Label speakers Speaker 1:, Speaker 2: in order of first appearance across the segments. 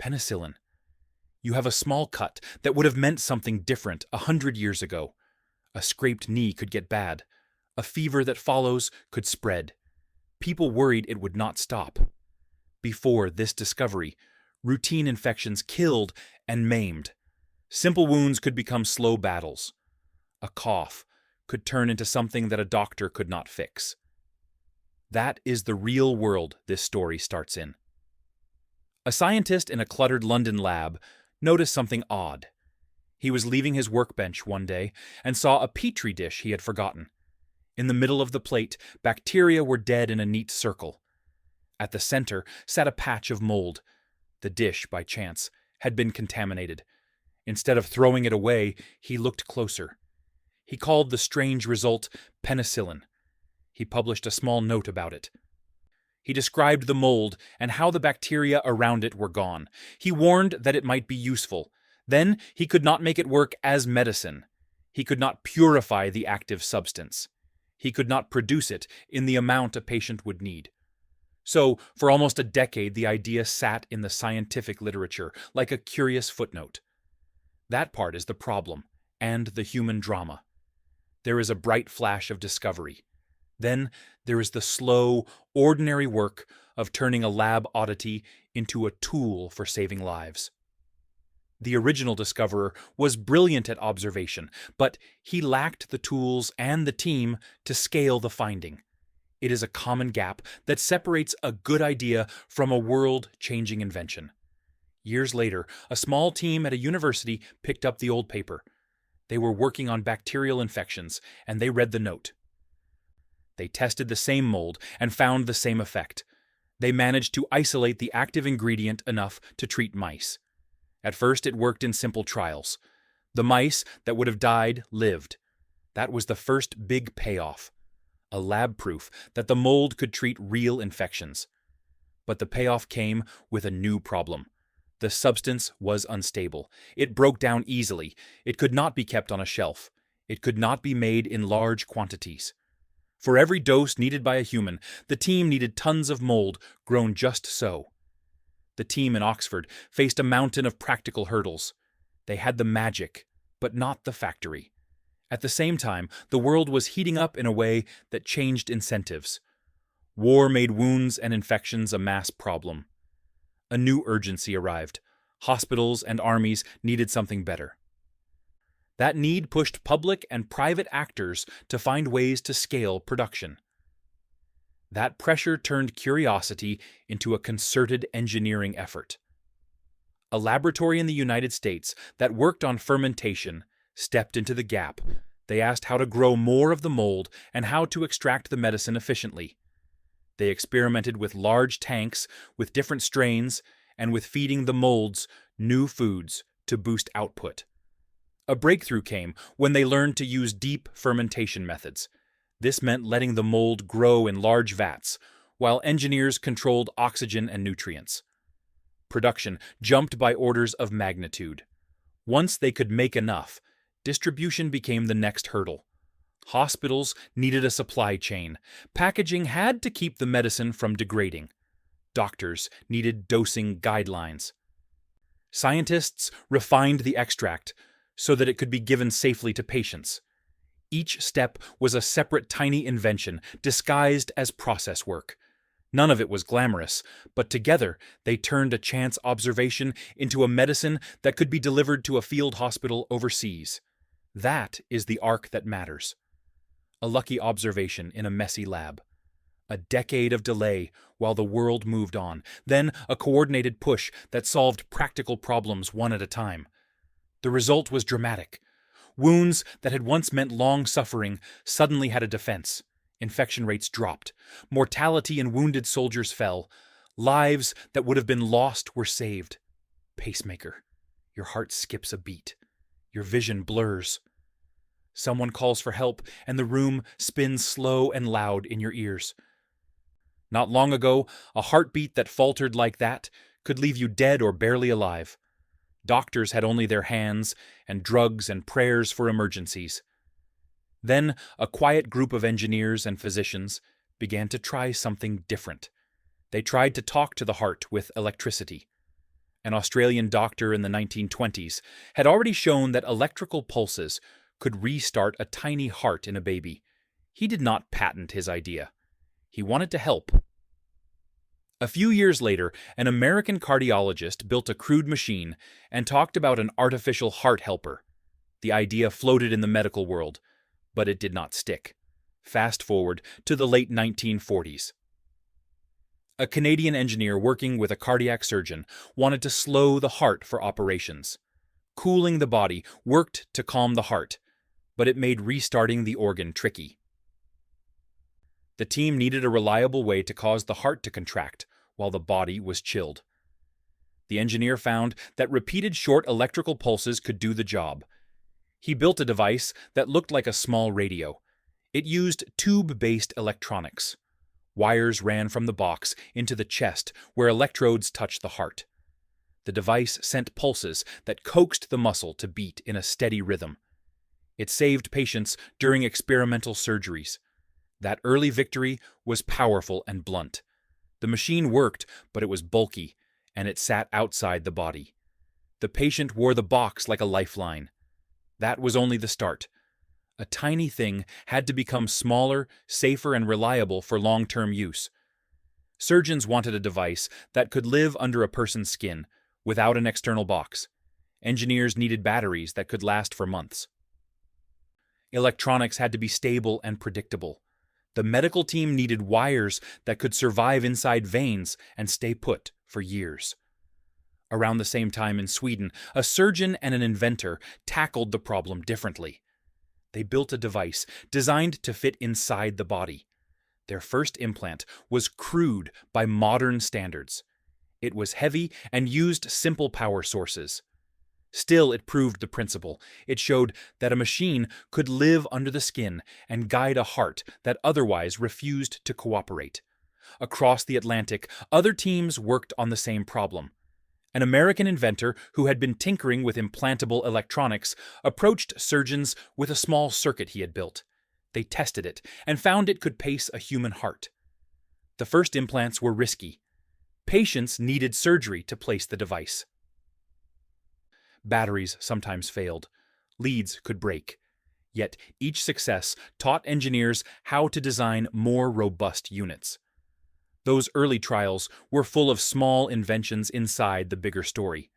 Speaker 1: Penicillin. You have a small cut that would have meant something different 100 years ago. A scraped knee could get bad. A fever that follows could spread. People worried it would not stop. Before this discovery, routine infections killed and maimed. Simple wounds could become slow battles. A cough could turn into something that a doctor could not fix. That is the real world this story starts in. A scientist in a cluttered London lab noticed something odd. He was leaving his workbench one day and saw a petri dish he had forgotten. In the middle of the plate, bacteria were dead in a neat circle. At the center sat a patch of mold. The dish, by chance, had been contaminated. Instead of throwing it away, he looked closer. He called the strange result penicillin. He published a small note about it. He described the mold and how the bacteria around it were gone. He warned that it might be useful. Then he could not make it work as medicine. He could not purify the active substance. He could not produce it in the amount a patient would need. So, for almost a decade, the idea sat in the scientific literature like a curious footnote. That part is the problem, and the human drama. There is a bright flash of discovery. Then there is the slow, ordinary work of turning a lab oddity into a tool for saving lives. The original discoverer was brilliant at observation, but he lacked the tools and the team to scale the finding. It is a common gap that separates a good idea from a world-changing invention. Years later, a small team at a university picked up the old paper. They were working on bacterial infections, and they read the note. They tested the same mold and found the same effect. They managed to isolate the active ingredient enough to treat mice. At first, it worked in simple trials. The mice that would have died lived. That was the first big payoff. A lab proof that the mold could treat real infections. But the payoff came with a new problem. The substance was unstable. It broke down easily. It could not be kept on a shelf. It could not be made in large quantities. For every dose needed by a human, the team needed tons of mold grown just so. The team in Oxford faced a mountain of practical hurdles. They had the magic, but not the factory. At the same time, the world was heating up in a way that changed incentives. War made wounds and infections a mass problem. A new urgency arrived. Hospitals and armies needed something better. That need pushed public and private actors to find ways to scale production. That pressure turned curiosity into a concerted engineering effort. A laboratory in the United States that worked on fermentation stepped into the gap. They asked how to grow more of the mold and how to extract the medicine efficiently. They experimented with large tanks, with different strains, and with feeding the molds new foods to boost output. A breakthrough came when they learned to use deep fermentation methods. This meant letting the mold grow in large vats, while engineers controlled oxygen and nutrients. Production jumped by orders of magnitude. Once they could make enough, distribution became the next hurdle. Hospitals needed a supply chain. Packaging had to keep the medicine from degrading. Doctors needed dosing guidelines. Scientists refined the extract so that it could be given safely to patients. Each step was a separate tiny invention, disguised as process work. None of it was glamorous, but together they turned a chance observation into a medicine that could be delivered to a field hospital overseas. That is the arc that matters. A lucky observation in a messy lab. A decade of delay while the world moved on, then a coordinated push that solved practical problems one at a time. The result was dramatic. Wounds that had once meant long suffering suddenly had a defense. Infection rates dropped. Mortality in wounded soldiers fell. Lives that would have been lost were saved. Pacemaker. Your heart skips a beat. Your vision blurs. Someone calls for help, and the room spins slow and loud in your ears. Not long ago, a heartbeat that faltered like that could leave you dead or barely alive. Doctors had only their hands and drugs and prayers for emergencies. Then a quiet group of engineers and physicians began to try something different. They tried to talk to the heart with electricity. An Australian doctor in the 1920s had already shown that electrical pulses could restart a tiny heart in a baby. He did not patent his idea. He wanted to help. A few years later, an American cardiologist built a crude machine and talked about an artificial heart helper. The idea floated in the medical world, but it did not stick. Fast forward to the late 1940s. A Canadian engineer working with a cardiac surgeon wanted to slow the heart for operations. Cooling the body worked to calm the heart, but it made restarting the organ tricky. The team needed a reliable way to cause the heart to contract while the body was chilled. The engineer found that repeated short electrical pulses could do the job. He built a device that looked like a small radio. It used tube-based electronics. Wires ran from the box into the chest where electrodes touched the heart. The device sent pulses that coaxed the muscle to beat in a steady rhythm. It saved patients during experimental surgeries. That early victory was powerful and blunt. The machine worked, but it was bulky, and it sat outside the body. The patient wore the box like a lifeline. That was only the start. A tiny thing had to become smaller, safer, and reliable for long-term use. Surgeons wanted a device that could live under a person's skin, without an external box. Engineers needed batteries that could last for months. Electronics had to be stable and predictable. The medical team needed wires that could survive inside veins and stay put for years. Around the same time in Sweden, a surgeon and an inventor tackled the problem differently. They built a device designed to fit inside the body. Their first implant was crude by modern standards. It was heavy and used simple power sources. Still, it proved the principle. It showed that a machine could live under the skin and guide a heart that otherwise refused to cooperate. Across the Atlantic, other teams worked on the same problem. An American inventor who had been tinkering with implantable electronics approached surgeons with a small circuit he had built. They tested it and found it could pace a human heart. The first implants were risky. Patients needed surgery to place the device. Batteries sometimes failed. Leads could break. Yet each success taught engineers how to design more robust units. Those early trials were full of small inventions inside the bigger story.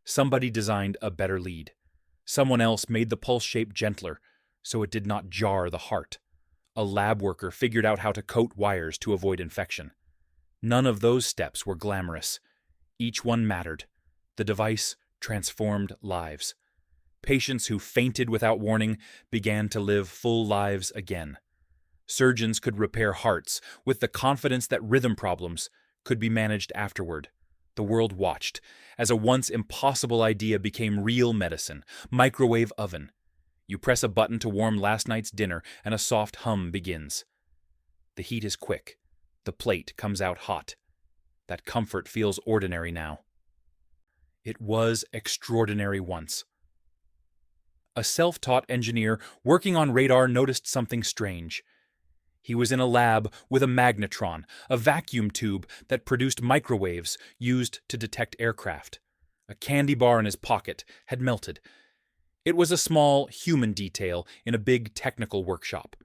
Speaker 1: Somebody designed a better lead. Someone else made the pulse shape gentler, so it did not jar the heart. A lab worker figured out how to coat wires to avoid infection. None of those steps were glamorous. Each one mattered. The device transformed lives. Patients who fainted without warning began to live full lives again. Surgeons could repair hearts with the confidence that rhythm problems could be managed afterward. The world watched as a once impossible idea became real medicine. Microwave oven. You press a button to warm last night's dinner and a soft hum begins. The heat is quick. The plate comes out hot. That comfort feels ordinary now. It was extraordinary once. A self-taught engineer working on radar noticed something strange. He was in a lab with a magnetron, a vacuum tube that produced microwaves used to detect aircraft. A candy bar in his pocket had melted. It was a small human detail in a big technical workshop.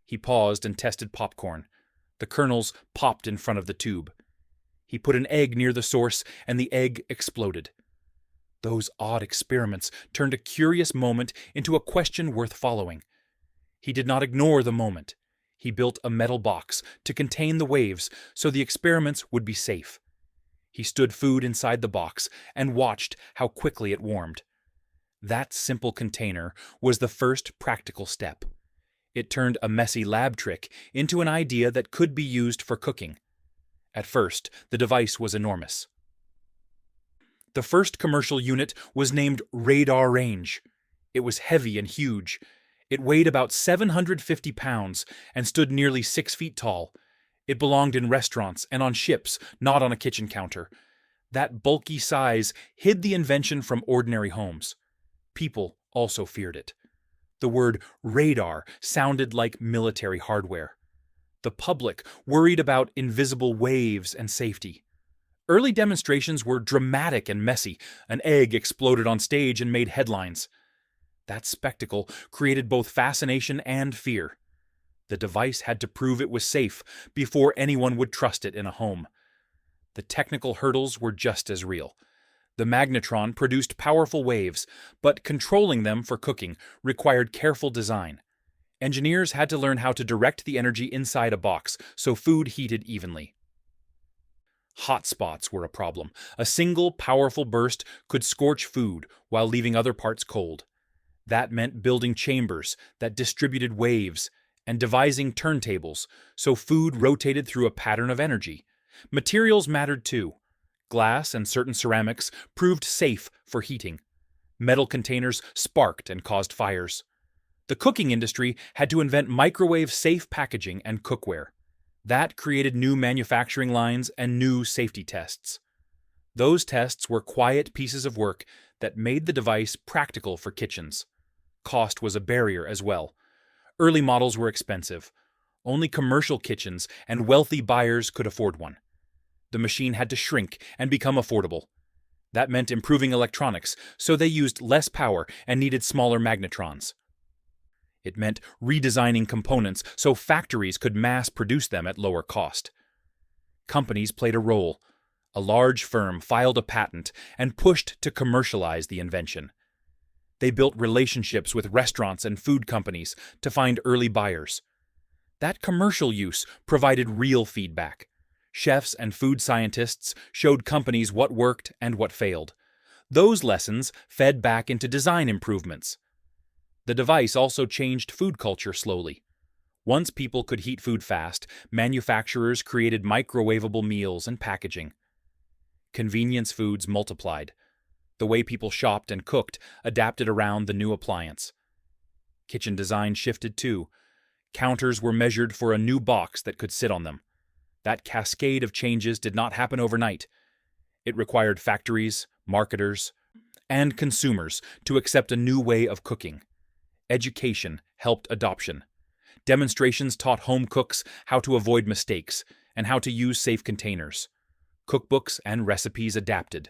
Speaker 1: He paused and tested popcorn. The kernels popped in front of the tube. He put an egg near the source, and the egg exploded. Those odd experiments turned a curious moment into a question worth following. He did not ignore the moment. He built a metal box to contain the waves so the experiments would be safe. He stood food inside the box and watched how quickly it warmed. That simple container was the first practical step. It turned a messy lab trick into an idea that could be used for cooking. At first, the device was enormous. The first commercial unit was named Radar Range. It was heavy and huge. It weighed about 750 pounds and stood nearly 6 feet tall. It belonged in restaurants and on ships, not on a kitchen counter. That bulky size hid the invention from ordinary homes. People also feared it. The word radar sounded like military hardware. The public worried about invisible waves and safety. Early demonstrations were dramatic and messy. An egg exploded on stage and made headlines. That spectacle created both fascination and fear. The device had to prove it was safe before anyone would trust it in a home. The technical hurdles were just as real. The magnetron produced powerful waves, but controlling them for cooking required careful design. Engineers had to learn how to direct the energy inside a box so food heated evenly. Hot spots were a problem. A single powerful burst could scorch food while leaving other parts cold. That meant building chambers that distributed waves and devising turntables so food rotated through a pattern of energy. Materials mattered too. Glass and certain ceramics proved safe for heating. Metal containers sparked and caused fires. The cooking industry had to invent microwave-safe packaging and cookware. That created new manufacturing lines and new safety tests. Those tests were quiet pieces of work that made the device practical for kitchens. Cost was a barrier as well. Early models were expensive. Only commercial kitchens and wealthy buyers could afford one. The machine had to shrink and become affordable. That meant improving electronics, so they used less power and needed smaller magnetrons. It meant redesigning components so factories could mass produce them at lower cost. Companies played a role. A large firm filed a patent and pushed to commercialize the invention. They built relationships with restaurants and food companies to find early buyers. That commercial use provided real feedback. Chefs and food scientists showed companies what worked and what failed. Those lessons fed back into design improvements. The device also changed food culture slowly. Once people could heat food fast, manufacturers created microwavable meals and packaging. Convenience foods multiplied. The way people shopped and cooked adapted around the new appliance. Kitchen design shifted too. Counters were measured for a new box that could sit on them. That cascade of changes did not happen overnight. It required factories, marketers, and consumers to accept a new way of cooking. Education helped adoption. Demonstrations taught home cooks how to avoid mistakes and how to use safe containers. Cookbooks and recipes adapted.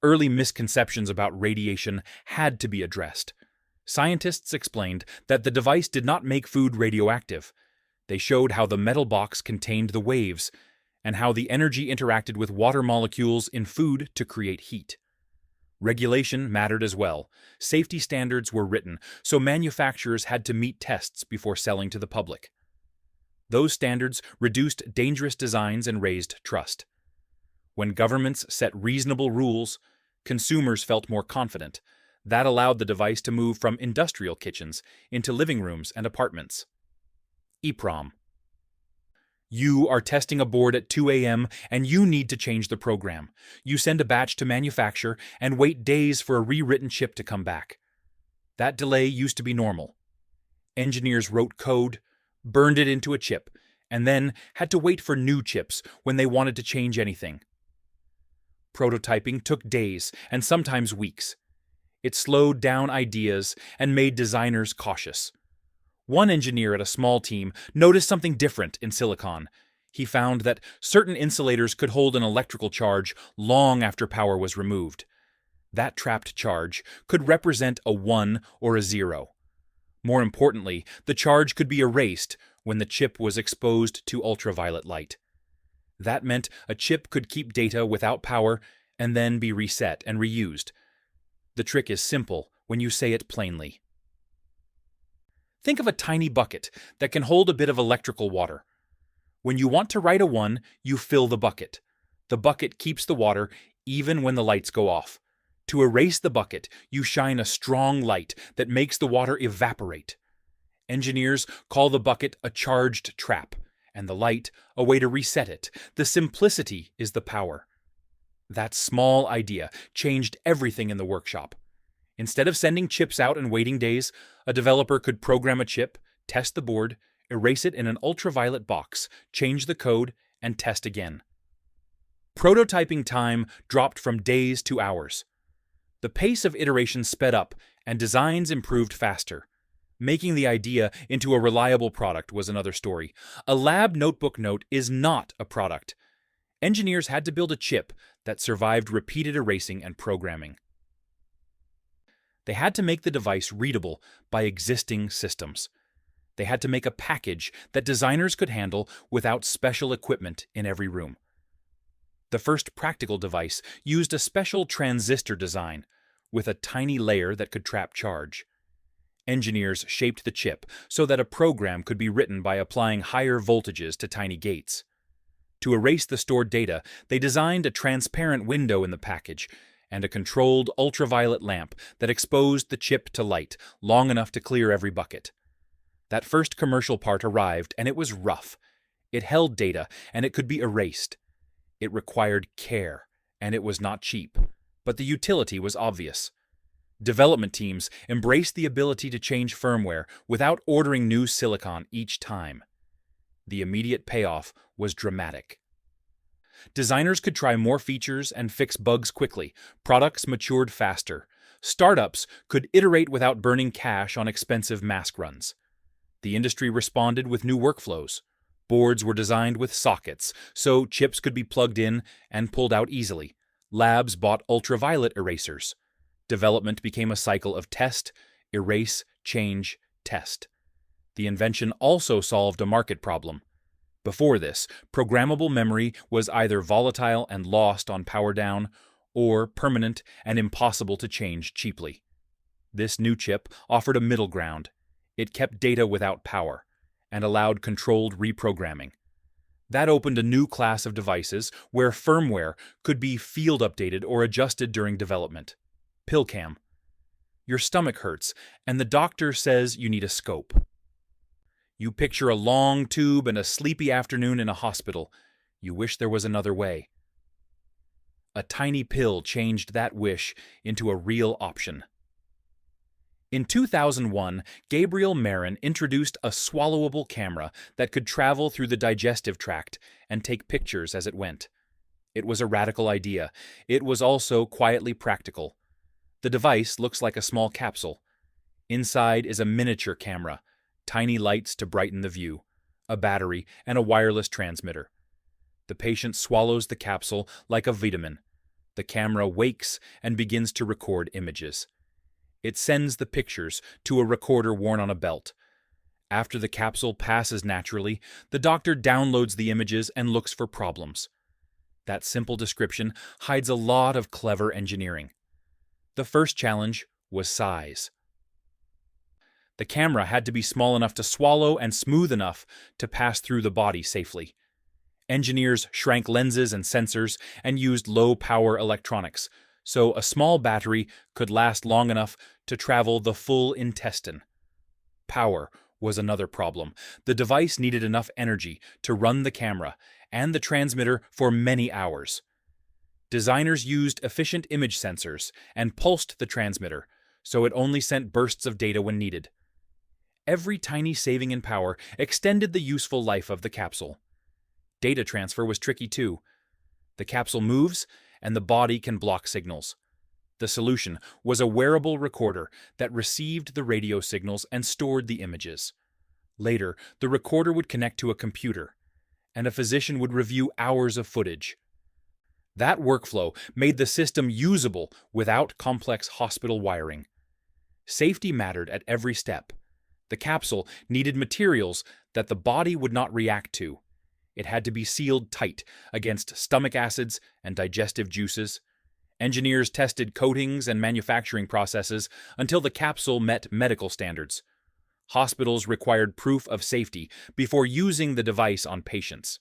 Speaker 1: Early misconceptions about radiation had to be addressed. Scientists explained that the device did not make food radioactive. They showed how the metal box contained the waves and how the energy interacted with water molecules in food to create heat. Regulation mattered as well. Safety standards were written, so manufacturers had to meet tests before selling to the public. Those standards reduced dangerous designs and raised trust. When governments set reasonable rules, consumers felt more confident. That allowed the device to move from industrial kitchens into living rooms and apartments. EPROM. You are testing a board at 2 a.m. and you need to change the program. You send a batch to manufacture and wait days for a rewritten chip to come back. That delay used to be normal. Engineers wrote code, burned it into a chip, and then had to wait for new chips when they wanted to change anything. Prototyping took days and sometimes weeks. It slowed down ideas and made designers cautious. One engineer at a small team noticed something different in silicon. He found that certain insulators could hold an electrical charge long after power was removed. That trapped charge could represent a 1 or a 0. More importantly, the charge could be erased when the chip was exposed to ultraviolet light. That meant a chip could keep data without power and then be reset and reused. The trick is simple when you say it plainly. Think of a tiny bucket that can hold a bit of electrical water. When you want to write a 1, you fill the bucket. The bucket keeps the water even when the lights go off. To erase the bucket, you shine a strong light that makes the water evaporate. Engineers call the bucket a charged trap, and the light a way to reset it. The simplicity is the power. That small idea changed everything in the workshop. Instead of sending chips out and waiting days, a developer could program a chip, test the board, erase it in an ultraviolet box, change the code, and test again. Prototyping time dropped from days to hours. The pace of iteration sped up, and designs improved faster. Making the idea into a reliable product was another story. A lab notebook note is not a product. Engineers had to build a chip that survived repeated erasing and programming. They had to make the device readable by existing systems. They had to make a package that designers could handle without special equipment in every room. The first practical device used a special transistor design with a tiny layer that could trap charge. Engineers shaped the chip so that a program could be written by applying higher voltages to tiny gates. To erase the stored data, they designed a transparent window in the package and a controlled ultraviolet lamp that exposed the chip to light long enough to clear every bucket. That first commercial part arrived, and it was rough. It held data, and it could be erased. It required care, and it was not cheap, but the utility was obvious. Development teams embraced the ability to change firmware without ordering new silicon each time. The immediate payoff was dramatic. Designers could try more features and fix bugs quickly. Products matured faster. Startups could iterate without burning cash on expensive mask runs. The industry responded with new workflows. Boards were designed with sockets, so chips could be plugged in and pulled out easily. Labs bought ultraviolet erasers. Development became a cycle of test, erase, change, test. The invention also solved a market problem. Before this, programmable memory was either volatile and lost on power down, or permanent and impossible to change cheaply. This new chip offered a middle ground. It kept data without power, and allowed controlled reprogramming. That opened a new class of devices where firmware could be field updated or adjusted during development. PillCam. Your stomach hurts, and the doctor says you need a scope. You picture a long tube and a sleepy afternoon in a hospital. You wish there was another way. A tiny pill changed that wish into a real option. In 2001, Gabriel Marin introduced a swallowable camera that could travel through the digestive tract and take pictures as it went. It was a radical idea. It was also quietly practical. The device looks like a small capsule. Inside is a miniature camera, tiny lights to brighten the view, a battery, and a wireless transmitter. The patient swallows the capsule like a vitamin. The camera wakes and begins to record images. It sends the pictures to a recorder worn on a belt. After the capsule passes naturally, the doctor downloads the images and looks for problems. That simple description hides a lot of clever engineering. The first challenge was size. The camera had to be small enough to swallow and smooth enough to pass through the body safely. Engineers shrank lenses and sensors and used low-power electronics, so a small battery could last long enough to travel the full intestine. Power was another problem. The device needed enough energy to run the camera and the transmitter for many hours. Designers used efficient image sensors and pulsed the transmitter, so it only sent bursts of data when needed. Every tiny saving in power extended the useful life of the capsule. Data transfer was tricky too. The capsule moves, and the body can block signals. The solution was a wearable recorder that received the radio signals and stored the images. Later, the recorder would connect to a computer, and a physician would review hours of footage. That workflow made the system usable without complex hospital wiring. Safety mattered at every step. The capsule needed materials that the body would not react to. It had to be sealed tight against stomach acids and digestive juices. Engineers tested coatings and manufacturing processes until the capsule met medical standards. Hospitals required proof of safety before using the device on patients.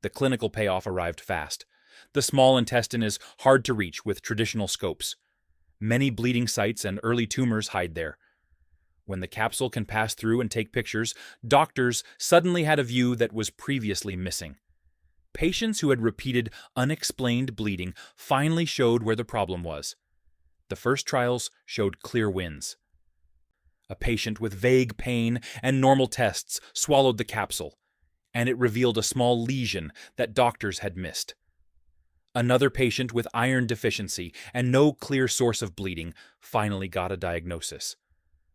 Speaker 1: The clinical payoff arrived fast. The small intestine is hard to reach with traditional scopes. Many bleeding sites and early tumors hide there. When the capsule can pass through and take pictures, doctors suddenly had a view that was previously missing. Patients who had repeated unexplained bleeding finally showed where the problem was. The first trials showed clear wins. A patient with vague pain and normal tests swallowed the capsule, and it revealed a small lesion that doctors had missed. Another patient with iron deficiency and no clear source of bleeding finally got a diagnosis.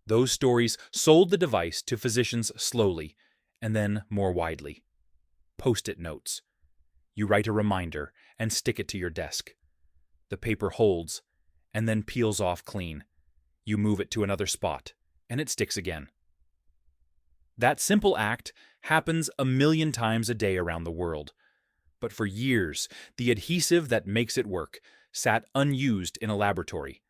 Speaker 1: Those stories sold the device to physicians slowly, and then more widely. Post-it notes. You write a reminder and stick it to your desk. The paper holds and then peels off clean. You move it to another spot, and it sticks again. That simple act happens 1,000,000 times a day around the world. But for years, the adhesive that makes it work sat unused in a laboratory.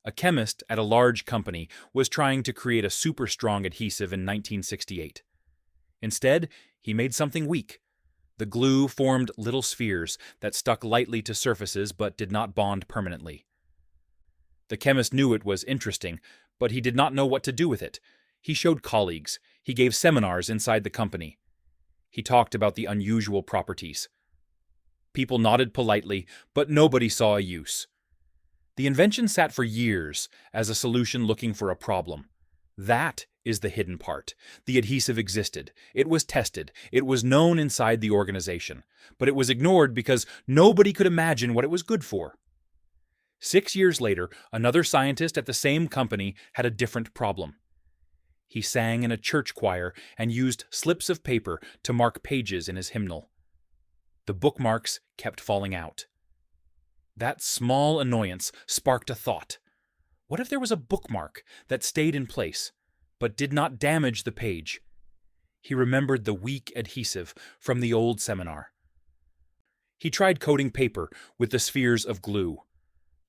Speaker 1: A chemist at a large company was trying to create a super strong adhesive in 1968. Instead, he made something weak. The glue formed little spheres that stuck lightly to surfaces but did not bond permanently. The chemist knew it was interesting, but he did not know what to do with it. He showed colleagues. He gave seminars inside the company. He talked about the unusual properties. People nodded politely, but nobody saw a use. The invention sat for years as a solution looking for a problem. That is the hidden part. The adhesive existed. It was tested. It was known inside the organization. But it was ignored because nobody could imagine what it was good for. 6 years later, another scientist at the same company had a different problem. He sang in a church choir and used slips of paper to mark pages in his hymnal. The bookmarks kept falling out. That small annoyance sparked a thought. What if there was a bookmark that stayed in place, but did not damage the page? He remembered the weak adhesive from the old seminar. He tried coating paper with the spheres of glue.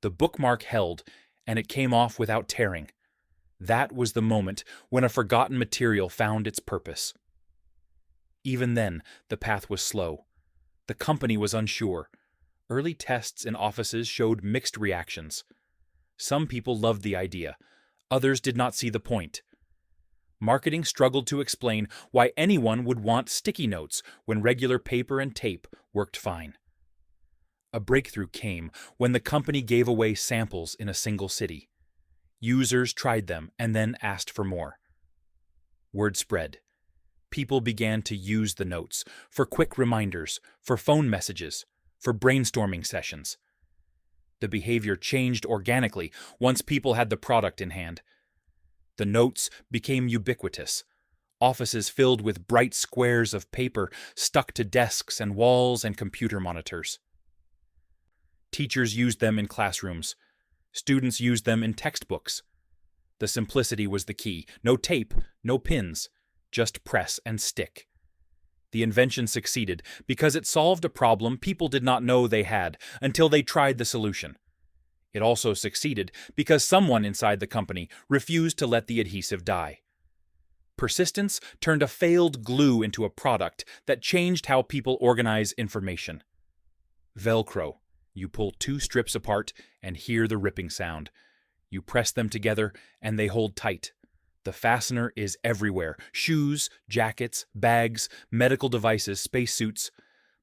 Speaker 1: The bookmark held, and it came off without tearing. That was the moment when a forgotten material found its purpose. Even then, the path was slow. The company was unsure. Early tests in offices showed mixed reactions. Some people loved the idea. Others did not see the point. Marketing struggled to explain why anyone would want sticky notes when regular paper and tape worked fine. A breakthrough came when the company gave away samples in a single city. Users tried them and then asked for more. Word spread. People began to use the notes for quick reminders, for phone messages, for brainstorming sessions. The behavior changed organically once people had the product in hand. The notes became ubiquitous. Offices filled with bright squares of paper stuck to desks and walls and computer monitors. Teachers used them in classrooms. Students used them in textbooks. The simplicity was the key. No tape, no pins, just press and stick. The invention succeeded because it solved a problem people did not know they had until they tried the solution. It also succeeded because someone inside the company refused to let the adhesive die. Persistence turned a failed glue into a product that changed how people organize information. Velcro. You pull 2 strips apart and hear the ripping sound. You press them together and they hold tight. The fastener is everywhere. Shoes, jackets, bags, medical devices, spacesuits.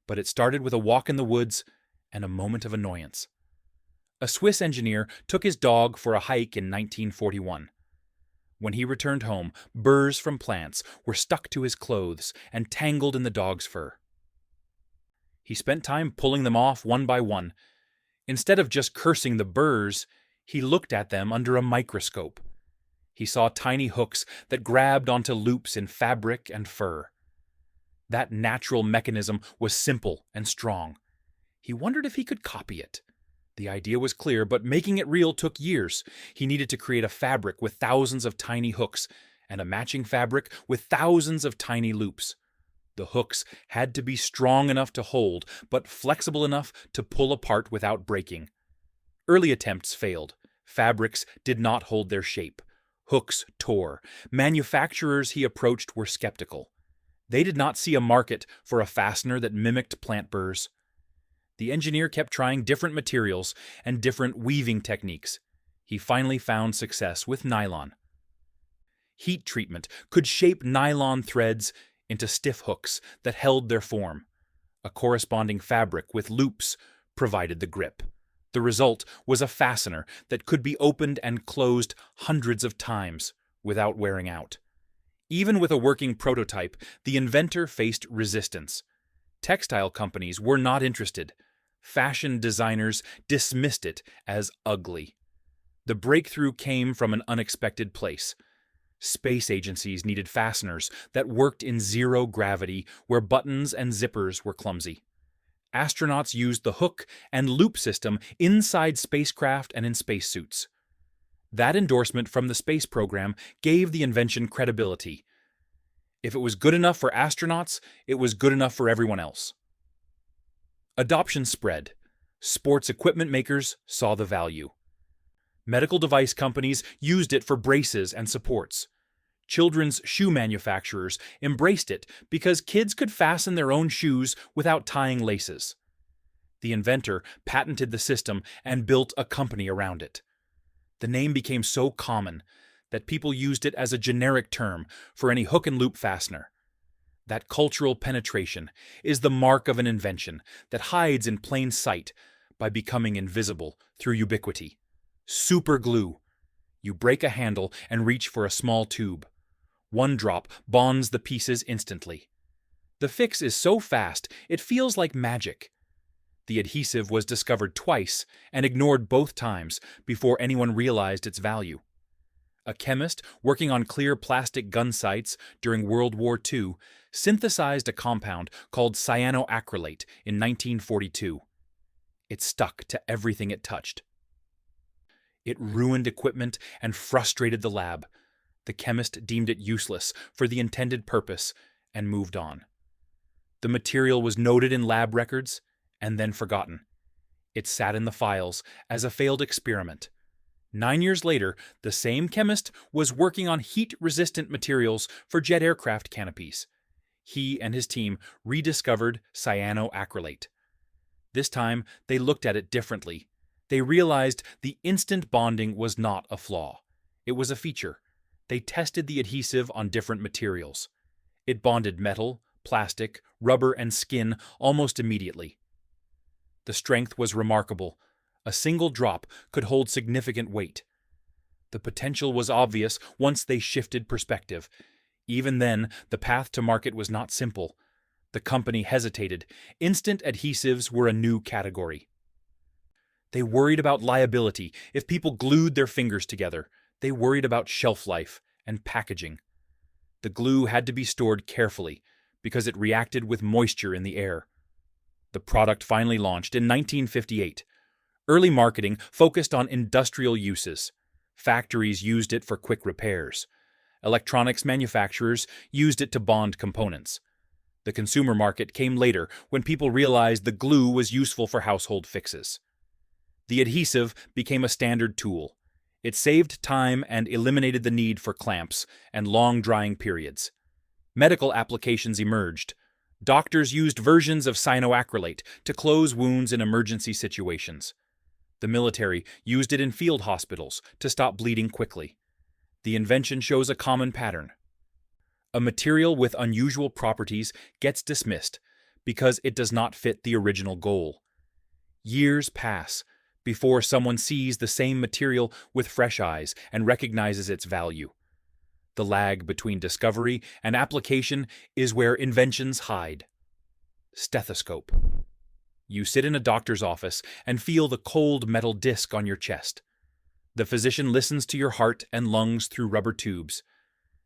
Speaker 1: But it started with a walk in the woods and a moment of annoyance. A Swiss engineer took his dog for a hike in 1941. When he returned home, burrs from plants were stuck to his clothes and tangled in the dog's fur. He spent time pulling them off one by one. Instead of just cursing the burrs, he looked at them under a microscope. He saw tiny hooks that grabbed onto loops in fabric and fur. That natural mechanism was simple and strong. He wondered if he could copy it. The idea was clear, but making it real took years. He needed to create a fabric with thousands of tiny hooks and a matching fabric with thousands of tiny loops. The hooks had to be strong enough to hold, but flexible enough to pull apart without breaking. Early attempts failed. Fabrics did not hold their shape. Hooks tore. Manufacturers he approached were skeptical. They did not see a market for a fastener that mimicked plant burrs. The engineer kept trying different materials and different weaving techniques. He finally found success with nylon. Heat treatment could shape nylon threads into stiff hooks that held their form. A corresponding fabric with loops provided the grip. The result was a fastener that could be opened and closed hundreds of times without wearing out. Even with a working prototype, the inventor faced resistance. Textile companies were not interested. Fashion designers dismissed it as ugly. The breakthrough came from an unexpected place. Space agencies needed fasteners that worked in zero gravity where buttons and zippers were clumsy. astronauts used the hook and loop system inside spacecraft and in spacesuits. That endorsement from the space program gave the invention credibility. If it was good enough for astronauts, it was good enough for everyone else. Adoption spread. Sports equipment makers saw the value. Medical device companies used it for braces and supports. Children's shoe manufacturers embraced it because kids could fasten their own shoes without tying laces. The inventor patented the system and built a company around it. The name became so common that people used it as a generic term for any hook and loop fastener. That cultural penetration is the mark of an invention that hides in plain sight by becoming invisible through ubiquity. Super glue. You break a handle and reach for a small tube. One drop bonds the pieces instantly. The fix is so fast, it feels like magic. The adhesive was discovered twice and ignored both times before anyone realized its value. A chemist working on clear plastic gun sights during World War II synthesized a compound called cyanoacrylate in 1942. It stuck to everything it touched. It ruined equipment and frustrated the lab. The chemist deemed it useless for the intended purpose and moved on. The material was noted in lab records and then forgotten. It sat in the files as a failed experiment. 9 years later, the same chemist was working on heat-resistant materials for jet aircraft canopies. He and his team rediscovered cyanoacrylate. This time, they looked at it differently. They realized the instant bonding was not a flaw. It was a feature. They tested the adhesive on different materials. It bonded metal, plastic, rubber, and skin almost immediately. The strength was remarkable. A single drop could hold significant weight. The potential was obvious once they shifted perspective. Even then, the path to market was not simple. The company hesitated. Instant adhesives were a new category. They worried about liability if people glued their fingers together. They worried about shelf life and packaging. The glue had to be stored carefully because it reacted with moisture in the air. The product finally launched in 1958. Early marketing focused on industrial uses. Factories used it for quick repairs. Electronics manufacturers used it to bond components. The consumer market came later when people realized the glue was useful for household fixes. The adhesive became a standard tool. It saved time and eliminated the need for clamps and long drying periods. Medical applications emerged. Doctors used versions of cyanoacrylate to close wounds in emergency situations. The military used it in field hospitals to stop bleeding quickly. The invention shows a common pattern. A material with unusual properties gets dismissed because it does not fit the original goal. Years pass before someone sees the same material with fresh eyes and recognizes its value. The lag between discovery and application is where inventions hide. Stethoscope. You sit in a doctor's office and feel the cold metal disc on your chest. The physician listens to your heart and lungs through rubber tubes.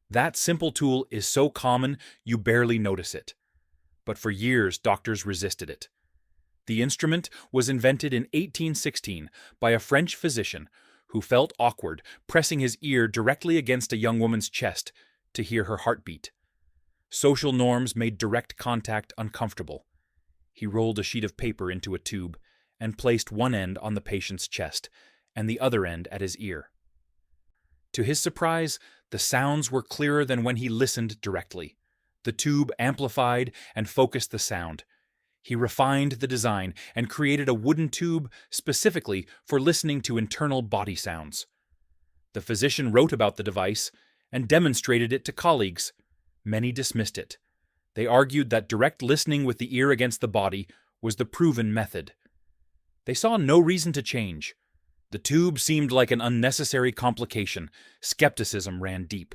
Speaker 1: That simple tool is so common you barely notice it. But for years, doctors resisted it. The instrument was invented in 1816 by a French physician who felt awkward pressing his ear directly against a young woman's chest to hear her heartbeat. Social norms made direct contact uncomfortable. He rolled a sheet of paper into a tube and placed one end on the patient's chest and the other end at his ear. To his surprise, the sounds were clearer than when he listened directly. The tube amplified and focused the sound. He refined the design and created a wooden tube specifically for listening to internal body sounds. The physician wrote about the device and demonstrated it to colleagues. Many dismissed it. They argued that direct listening with the ear against the body was the proven method. They saw no reason to change. The tube seemed like an unnecessary complication. Skepticism ran deep.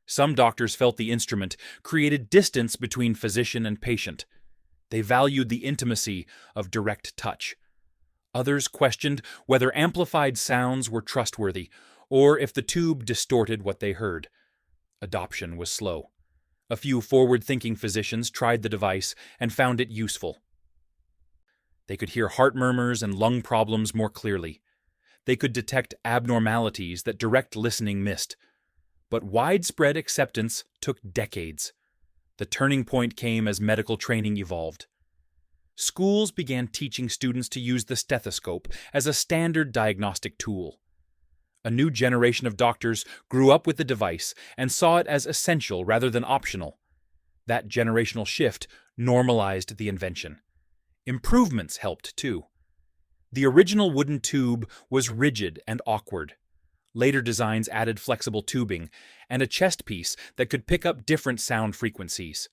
Speaker 1: Some doctors felt the instrument created distance between physician and patient. They valued the intimacy of direct touch. Others questioned whether amplified sounds were trustworthy or if the tube distorted what they heard. Adoption was slow. A few forward-thinking physicians tried the device and found it useful. They could hear heart murmurs and lung problems more clearly. They could detect abnormalities that direct listening missed. But widespread acceptance took decades. The turning point came as medical training evolved. Schools began teaching students to use the stethoscope as a standard diagnostic tool. A new generation of doctors grew up with the device and saw it as essential rather than optional. That generational shift normalized the invention. Improvements helped too. The original wooden tube was rigid and awkward. Later designs added flexible tubing and a chest piece that could pick up different sound frequencies.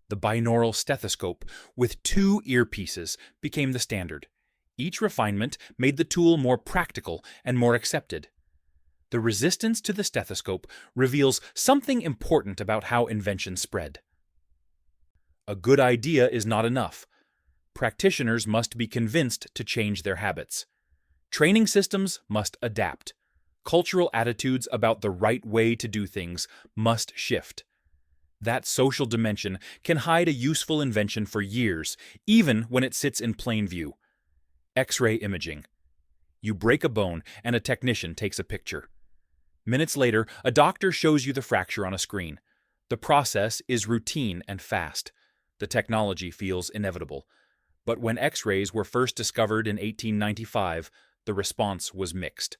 Speaker 1: The binaural stethoscope with 2 earpieces became the standard. Each refinement made the tool more practical and more accepted. The resistance to the stethoscope reveals something important about how invention spread. A good idea is not enough. Practitioners must be convinced to change their habits. Training systems must adapt. Cultural attitudes about the right way to do things must shift. That social dimension can hide a useful invention for years, even when it sits in plain view. X-ray imaging. You break a bone and a technician takes a picture. Minutes later, a doctor shows you the fracture on a screen. The process is routine and fast. The technology feels inevitable. But when X-rays were first discovered in 1895, the response was mixed.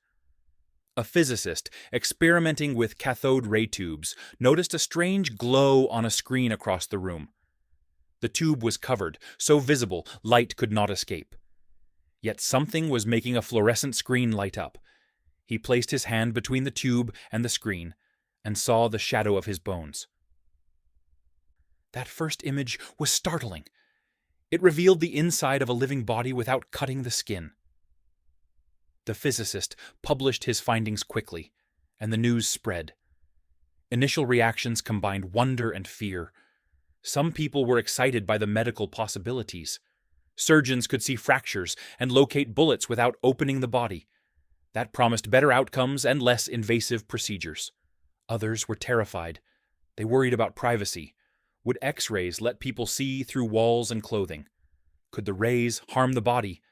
Speaker 1: A physicist experimenting with cathode ray tubes noticed a strange glow on a screen across the room. The tube was covered, so visible light could not escape. Yet something was making a fluorescent screen light up. He placed his hand between the tube and the screen and saw the shadow of his bones. That first image was startling. It revealed the inside of a living body without cutting the skin. The physicist published his findings quickly, and the news spread. Initial reactions combined wonder and fear. Some people were excited by the medical possibilities. Surgeons could see fractures and locate bullets without opening the body. That promised better outcomes and less invasive procedures. Others were terrified. They worried about privacy. Would X-rays let people see through walls and clothing? Could the rays harm the body?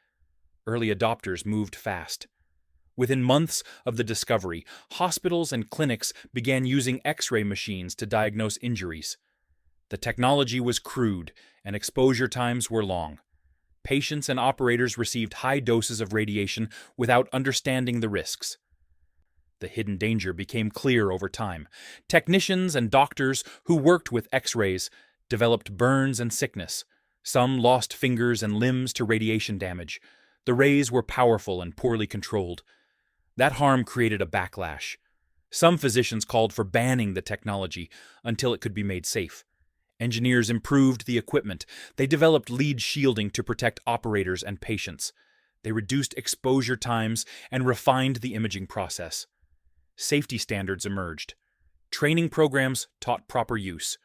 Speaker 1: Early adopters moved fast. Within months of the discovery, hospitals and clinics began using X-ray machines to diagnose injuries. The technology was crude, and exposure times were long. Patients and operators received high doses of radiation without understanding the risks. The hidden danger became clear over time. Technicians and doctors who worked with X-rays developed burns and sickness. Some lost fingers and limbs to radiation damage. The rays were powerful and poorly controlled. That harm created a backlash. Some physicians called for banning the technology until it could be made safe. Engineers improved the equipment. They developed lead shielding to protect operators and patients. They reduced exposure times and refined the imaging process. Safety standards emerged. Training programs taught proper use.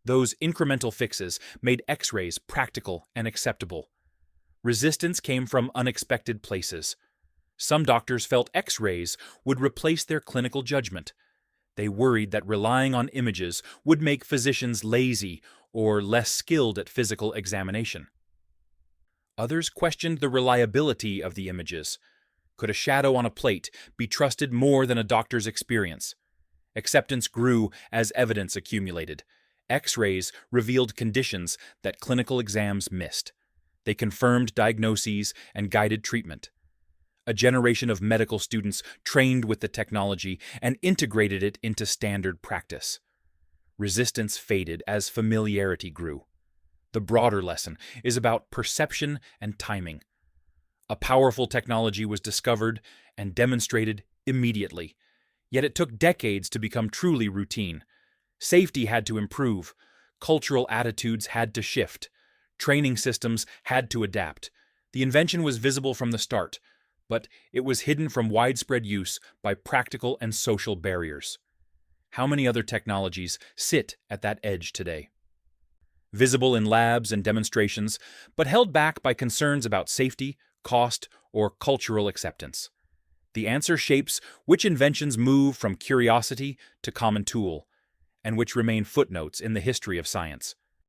Speaker 1: Those incremental fixes made X-rays practical and acceptable. Resistance came from unexpected places. Some doctors felt X-rays would replace their clinical judgment. They worried that relying on images would make physicians lazy or less skilled at physical examination. Others questioned the reliability of the images. Could a shadow on a plate be trusted more than a doctor's experience? Acceptance grew as evidence accumulated. X-rays revealed conditions that clinical exams missed. They confirmed diagnoses and guided treatment. A generation of medical students trained with the technology and integrated it into standard practice. Resistance faded as familiarity grew. The broader lesson is about perception and timing. A powerful technology was discovered and demonstrated immediately, yet it took decades to become truly routine. Safety had to improve. Cultural attitudes had to shift. Training systems had to adapt. The invention was visible from the start, but it was hidden from widespread use by practical and social barriers. How many other technologies sit at that edge today? Visible in labs and demonstrations, but held back by concerns about safety, cost, or cultural acceptance. The answer shapes which inventions move from curiosity to common tool, and which remain footnotes in the history of science.